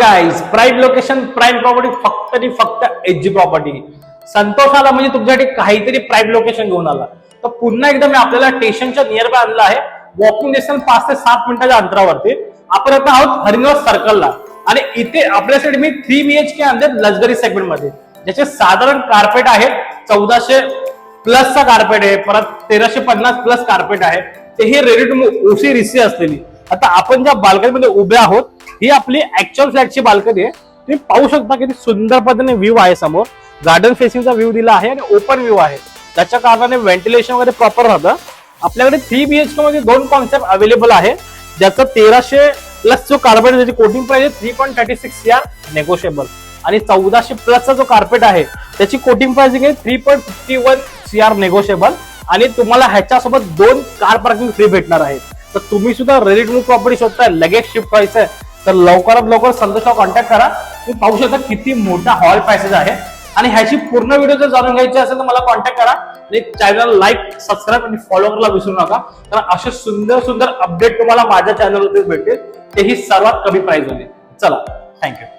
Guys, prime location, prime property, फक्त आणि फक्त एचजी प्रॉपर्टी. संतोष आला म्हणजे तुमच्यासाठी काहीतरी प्राइम लोकेशन घेऊन आला. तर पुन्हा एकदा मी आपल्याला स्टेशनच्या नियर बाय आणलं आहे. वॉकिंग डिस्टन्स 5 ते 7 मिनिटाच्या अंतरावरती. आपण आता आहोत हरिनिवास सर्कलला आणि इथे आपल्यासाठी मी 3 BHK आणले लक्झरी सेगमेंट मध्ये, ज्याचे साधारण कार्पेट आहेत 1400 प्लसचा कार्पेट आहे, परत 1350 प्लस कार्पेट आहे. तेही रेडी टू मूव्ह ओसी रिसी असलेली. आता आपण ज्या बाल्कनीमध्ये उभे आहोत ही आपली ऍक्च्युअल फ्लॅटची बाल्कनी आहे. तुम्ही पाहू शकता किती सुंदर पद्धतीने व्ह्यू आहे. समोर गार्डन फेसिंगचा व्ह्यू दिला आहे आणि ओपन व्ह्यू आहे. त्याच्या कारणाने व्हेंटिलेशन वगैरे प्रॉपर राहतं. आपल्याकडे 3 BHK मध्ये 2 कॉन्सेप्ट अवेलेबल आहे, ज्याचा 1300 प्लस जो कार्पेट त्याची कोटिंग प्राइस आहे 3.36 CR नेगोशिएबल, आणि 1400 प्लसचा जो कार्पेट आहे त्याची कोटिंग प्राइसिंग आहे 3.51 CR नेगोशिएबल, आणि तुम्हाला ह्याच्यासोबत 2 कार पार्किंग फ्री भेटणार आहे. तर तुम्ही सुद्धा रेडी टू मूव्ह प्रॉपर्टी शोधताय, लगेच शिफ्ट व्हायचंय, तर लवकरात लवकर संतोषला कॉन्टॅक्ट करा. तुम्ही पाहू शकता किती मोठा हॉल पॅसेज आहे. आणि ह्याची पूर्ण व्हिडिओ जर जाणून घ्यायची असेल तर मला कॉन्टॅक्ट करा. आणि चॅनल लाईक, सबस्क्राईब आणि फॉलो करायला विसरू नका, कारण असे सुंदर सुंदर अपडेट तुम्हाला माझ्या चॅनलवरतीच भेटतील, तेही सर्वात कमी प्राइस मध्ये. चला, थँक्यू.